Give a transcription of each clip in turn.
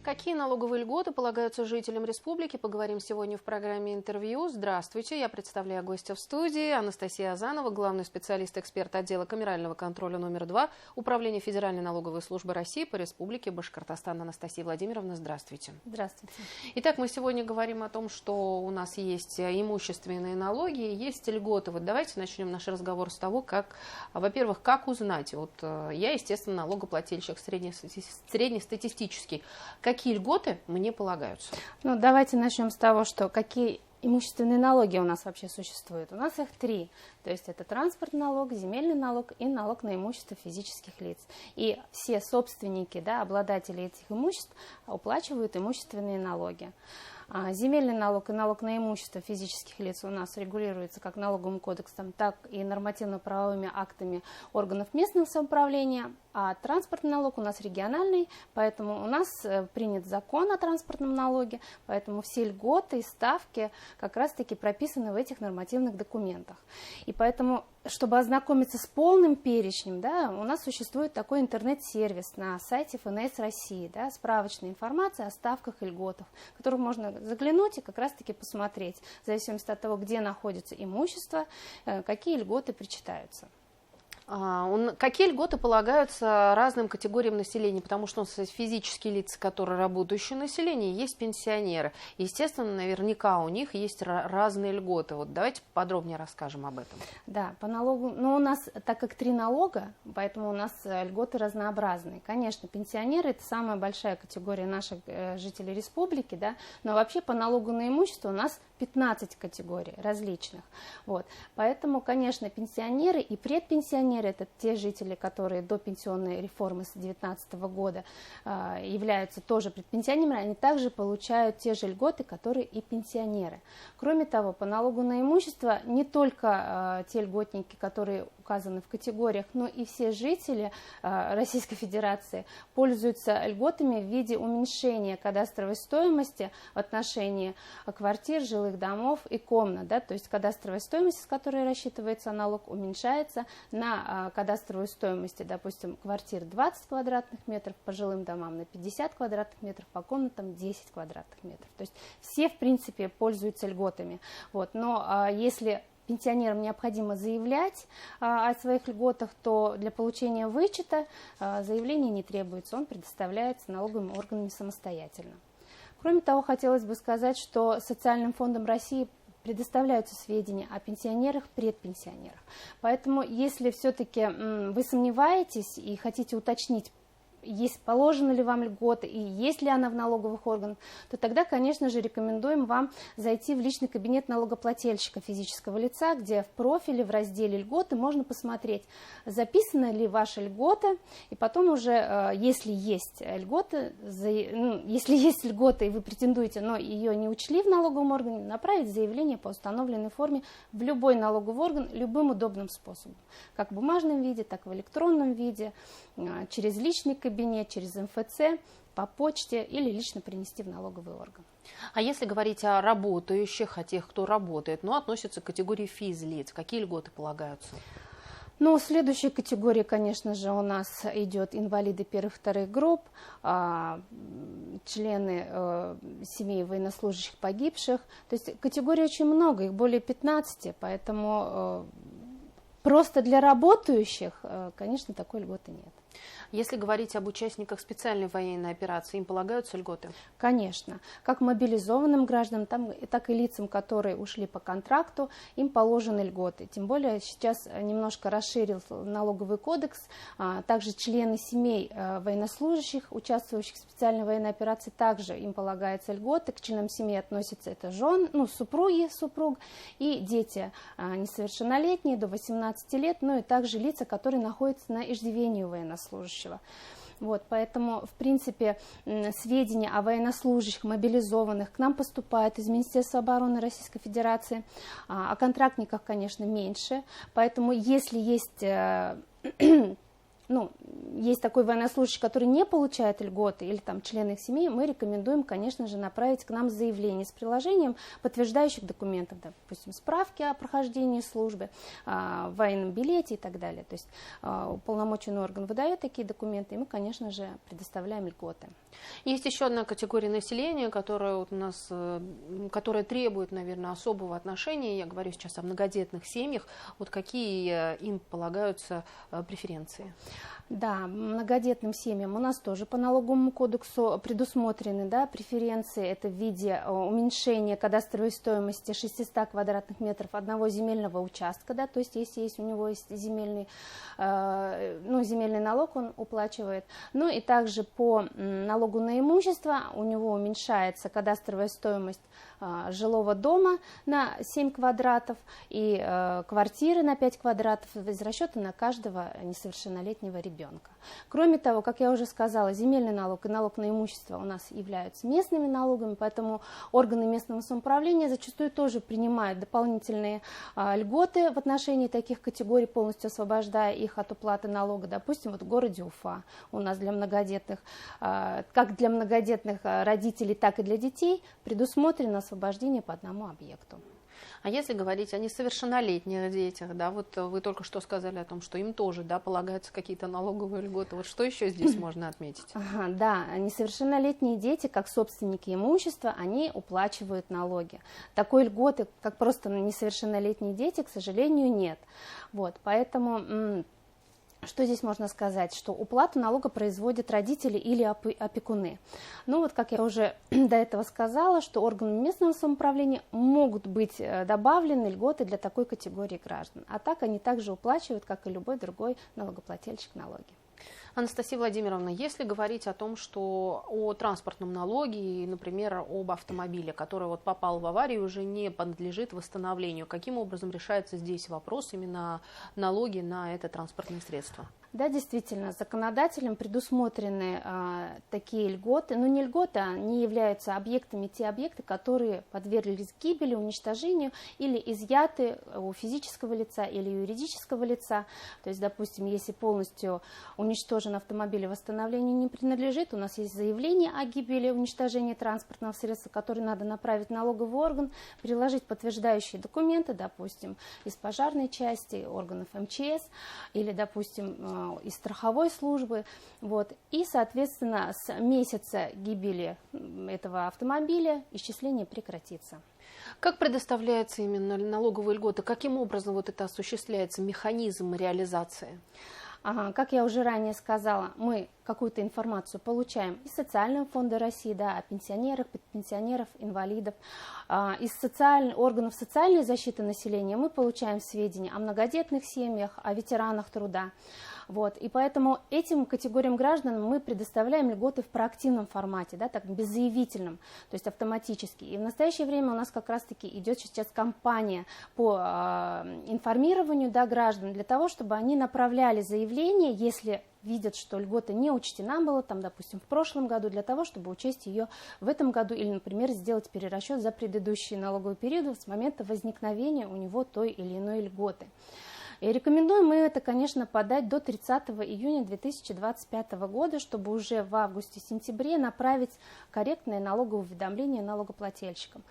Какие налоговые льготы полагаются жителям республики? Поговорим сегодня в программе «Интервью». Здравствуйте, я представляю гостя в студии. Анастасия Азанова, главный специалист-эксперт отдела камерального контроля номер 2 Управления Федеральной налоговой службы России по Республике Башкортостан. Анастасия Владимировна, здравствуйте. Здравствуйте. Итак, мы сегодня говорим о том, что у нас есть имущественные налоги, есть льготы. Вот давайте начнем наш разговор с того, как, во-первых, как узнать. Вот я, естественно, налогоплательщик среднестатистический. Какие льготы мне полагаются? Ну, давайте начнем с того, что какие имущественные налоги у нас вообще существуют. У нас их 3. То есть это транспортный налог, земельный налог и налог на имущество физических лиц. И все собственники, обладатели этих имуществ уплачивают имущественные налоги. Земельный налог и налог на имущество физических лиц у нас регулируется как налоговым кодексом, так и нормативно-правовыми актами органов местного самоуправления. А транспортный налог у нас региональный, поэтому у нас принят закон о транспортном налоге, поэтому все льготы и ставки как раз-таки прописаны в этих нормативных документах. И поэтому, чтобы ознакомиться с полным перечнем, у нас существует такой интернет-сервис на сайте ФНС России, справочная информация о ставках и льготах, в который можно заглянуть и как раз-таки посмотреть, в зависимости от того, где находится имущество, какие льготы причитаются. Какие льготы полагаются разным категориям населения? Потому что у нас есть физические лица, которые работающие население, есть пенсионеры. Естественно, наверняка у них есть разные льготы. Вот давайте подробнее расскажем об этом. Да, по налогу, но у нас, так как 3 налога, поэтому у нас льготы разнообразные. Конечно, пенсионеры – это самая большая категория наших жителей республики, но вообще по налогу на имущество у нас 15 категорий различных. Вот. Поэтому, конечно, пенсионеры и предпенсионеры – это те жители, которые до пенсионной реформы с 2019 года являются тоже предпенсионерами, они также получают те же льготы, которые и пенсионеры. Кроме того, по налогу на имущество не только те льготники, которые указаны в категориях, но и все жители Российской Федерации пользуются льготами в виде уменьшения кадастровой стоимости в отношении квартир, жилых домов и комнат. То есть кадастровая стоимость, с которой рассчитывается налог, уменьшается на кадастровую стоимость, допустим, квартир 20 квадратных метров, по жилым домам на 50 квадратных метров, по комнатам 10 квадратных метров. То есть все, в принципе, пользуются льготами. Вот. Но если пенсионерам необходимо заявлять о своих льготах, то для получения вычета заявление не требуется, он предоставляется налоговыми органами самостоятельно. Кроме того, хотелось бы сказать, что Социальным фондом России предоставляются сведения о пенсионерах, предпенсионерах. Поэтому, если все-таки вы сомневаетесь и хотите уточнить, положена ли вам льгота и есть ли она в налоговых органах, то тогда, конечно же, рекомендуем вам зайти в личный кабинет налогоплательщика физического лица, где в профиле, в разделе льготы можно посмотреть, записана ли ваша льгота, и потом уже, если есть льгота, и вы претендуете, но ее не учли в налоговом органе, направить заявление по установленной форме в любой налоговый орган любым удобным способом, как в бумажном виде, так и в электронном виде, через личный кабинет, через МФЦ, по почте или лично принести в налоговый орган. А если говорить о работающих, о тех, кто работает, но относятся к категории физлиц, какие льготы полагаются? Ну, следующая категория, конечно же, у нас идет инвалиды первых-вторых групп, члены семей военнослужащих погибших. То есть категорий очень много, их более 15, поэтому просто для работающих, конечно, такой льготы нет. Если говорить об участниках специальной военной операции, им полагаются льготы? Конечно. Как мобилизованным гражданам, так и лицам, которые ушли по контракту, им положены льготы. Тем более сейчас немножко расширил налоговый кодекс. Также члены семей военнослужащих, участвующих в специальной военной операции, также им полагаются льготы. К членам семьи относятся это супруги, супруг и дети несовершеннолетние до 18 лет, но и также лица, которые находятся на иждивении у военнослужащего. Вот, поэтому, в принципе, сведения о военнослужащих, мобилизованных к нам поступают из Министерства обороны Российской Федерации. О контрактниках, конечно, меньше. Поэтому, если есть есть такой военнослужащий, который не получает льготы, или там члены их семьи, мы рекомендуем, конечно же, направить к нам заявление с приложением подтверждающих документов, допустим, справки о прохождении службы, военном билете и так далее. То есть уполномоченный орган выдает такие документы, и мы, конечно же, предоставляем льготы. Есть еще одна категория населения, которая у нас, которая требует, наверное, особого отношения. Я говорю сейчас о многодетных семьях. Вот какие им полагаются преференции? Да, многодетным семьям у нас тоже по налоговому кодексу предусмотрены, да, преференции. Это в виде уменьшения кадастровой стоимости 600 квадратных метров одного земельного участка, да, то есть если у него есть земельный налог, он уплачивает. Ну и также по налогу на имущество у него уменьшается кадастровая стоимость жилого дома на 7 квадратов и квартиры на 5 квадратов из расчета на каждого несовершеннолетнего ребенка. Кроме того, как я уже сказала, земельный налог и налог на имущество у нас являются местными налогами, поэтому органы местного самоуправления зачастую тоже принимают дополнительные льготы в отношении таких категорий, полностью освобождая их от уплаты налога. Допустим, вот в городе Уфа у нас для многодетных, как для многодетных родителей, так и для детей предусмотрено освобождение по одному объекту. А если говорить о несовершеннолетних детях, да, вот вы только что сказали о том, что им тоже, да, полагаются какие-то налоговые льготы. Вот что еще здесь можно отметить? Да, несовершеннолетние дети, как собственники имущества, они уплачивают налоги. Такой льготы, как просто несовершеннолетние дети, к сожалению, нет. Вот, поэтому... Что здесь можно сказать? Что уплату налога производят родители или опекуны. Ну вот, как я уже до этого сказала, что органам местного самоуправления могут быть добавлены льготы для такой категории граждан. А так они также уплачивают, как и любой другой налогоплательщик, налоги. Анастасия Владимировна, если говорить о том, что о транспортном налоге, например, об автомобиле, который вот попал в аварию, уже не подлежит восстановлению, каким образом решается здесь вопрос именно налоги на это транспортное средство? Да, действительно, законодателем предусмотрены такие льготы, но не льготы, они являются объектами, те объекты, которые подверглись гибели, уничтожению или изъяты у физического лица или юридического лица. То есть, допустим, если полностью уничтожен автомобиль и восстановлению не принадлежит, у нас есть заявление о гибели, уничтожении транспортного средства, которое надо направить в налоговый орган, приложить подтверждающие документы, допустим, из пожарной части, органов МЧС или, допустим, из страховой службы, вот, и, соответственно, с месяца гибели этого автомобиля исчисление прекратится. Как предоставляется именно налоговые льготы? Каким образом вот это осуществляется, механизм реализации? Как я уже ранее сказала, мы какую-то информацию получаем из Социального фонда России, да, о пенсионерах, пенсионеров, инвалидов, из органов социальной защиты населения мы получаем сведения о многодетных семьях, о ветеранах труда. Вот. И поэтому этим категориям граждан мы предоставляем льготы в проактивном формате, да, так беззаявительном, то есть автоматически. И в настоящее время у нас как раз-таки идет сейчас кампания по информированию, да, граждан для того, чтобы они направляли заявление, если видят, что льгота не учтена была, там, допустим, в прошлом году, для того, чтобы учесть ее в этом году или, например, сделать перерасчет за предыдущий налоговый период с момента возникновения у него той или иной льготы. И рекомендуем мы это, конечно, подать до 30 июня 2025 года, чтобы уже в августе-сентябре направить корректное налоговое уведомление налогоплательщикам.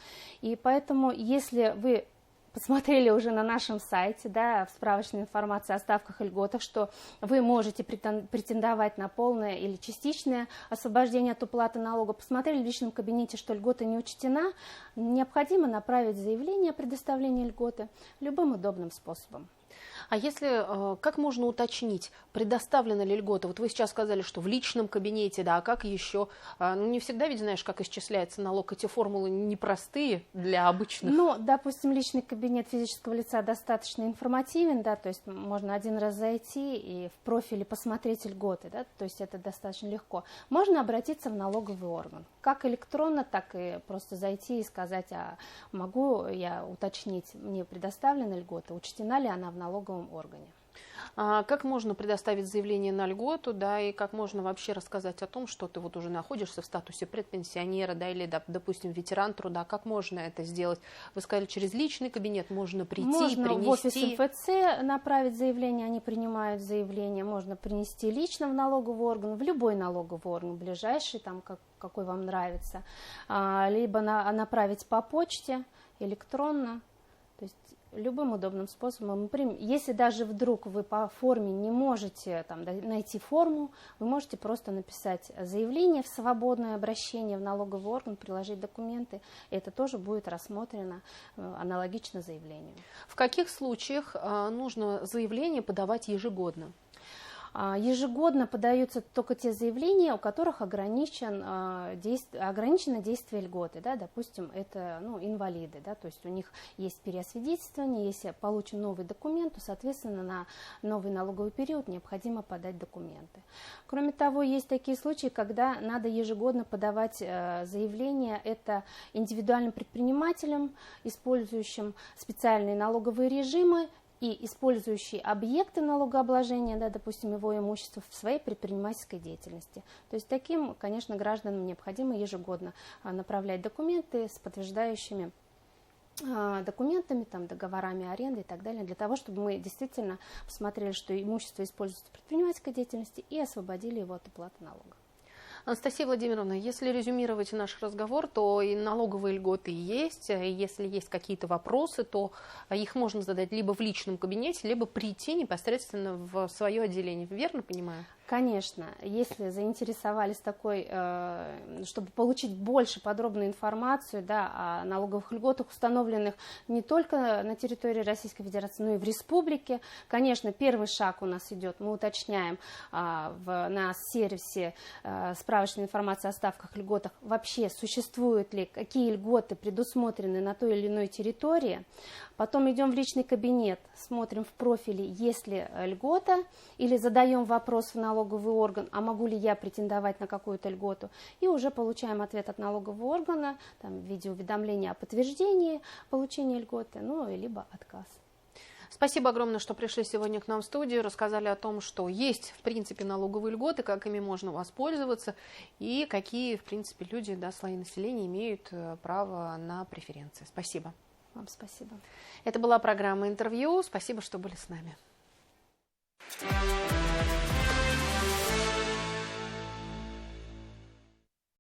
И поэтому, если вы посмотрели уже на нашем сайте, да, в справочной информации о ставках и льготах, что вы можете претендовать на полное или частичное освобождение от уплаты налога, посмотрели в личном кабинете, что льгота не учтена, необходимо направить заявление о предоставлении льготы любым удобным способом. А если, как можно уточнить, предоставлена ли льгота? Вот вы сейчас сказали, что в личном кабинете, да, а как еще? Ну, не всегда ведь знаешь, как исчисляется налог. Эти формулы непростые для обычных. Ну, допустим, личный кабинет физического лица достаточно информативен, да, то есть можно один раз зайти и в профиле посмотреть льготы, да, то есть это достаточно легко. Можно обратиться в налоговый орган, как электронно, так и просто зайти и сказать, а могу я уточнить, мне предоставлена льгота, учтена ли она в налоговом органе. Как можно предоставить заявление на льготу, да, и как можно вообще рассказать о том, что ты вот уже находишься в статусе предпенсионера, да, или, допустим, ветеран труда, как можно это сделать? Вы сказали, через личный кабинет можно прийти, можно принести. В офис МФЦ направить заявление, они принимают заявление, можно принести лично в налоговый орган, в любой налоговый орган, ближайший, там, какой вам нравится, либо направить по почте, электронно, то есть любым удобным способом. Если даже вдруг вы по форме не можете там найти форму, вы можете просто написать заявление в свободное обращение в налоговый орган, приложить документы, и это тоже будет рассмотрено аналогично заявлению. В каких случаях нужно заявление подавать ежегодно? Ежегодно подаются только те заявления, у которых ограничено действие льготы, да, допустим, это инвалиды, да, то есть у них есть переосвидетельствование, если получен новый документ, то, соответственно, на новый налоговый период необходимо подать документы. Кроме того, есть такие случаи, когда надо ежегодно подавать заявление, это индивидуальным предпринимателям, использующим специальные налоговые режимы, и использующие объекты налогообложения, да, допустим, его имущество в своей предпринимательской деятельности. То есть таким, конечно, гражданам необходимо ежегодно направлять документы с подтверждающими документами, там, договорами аренды и так далее, для того, чтобы мы действительно посмотрели, что имущество используется в предпринимательской деятельности и освободили его от уплаты налога. Анастасия Владимировна, если резюмировать наш разговор, то и налоговые льготы есть. Если есть какие-то вопросы, то их можно задать либо в личном кабинете, либо прийти непосредственно в свое отделение. Верно понимаю? Конечно, если заинтересовались такой, чтобы получить больше подробную информацию, да, о налоговых льготах, установленных не только на территории Российской Федерации, но и в республике, конечно, первый шаг у нас идет, мы уточняем на сервисе справочной информации о ставках, льготах, вообще существуют ли, какие льготы предусмотрены на той или иной территории. Потом идем в личный кабинет, смотрим в профиле, есть ли льгота, или задаем вопрос в налоговый орган, а могу ли я претендовать на какую-то льготу, и уже получаем ответ от налогового органа там, в виде уведомления о подтверждении получения льготы, либо отказ. Спасибо огромное, что пришли сегодня к нам в студию, рассказали о том, что есть, в принципе, налоговые льготы, как ими можно воспользоваться и какие, в принципе, люди, да, слои населения имеют право на преференции. Спасибо. Вам спасибо. Это была программа «Интервью». Спасибо, что были с нами.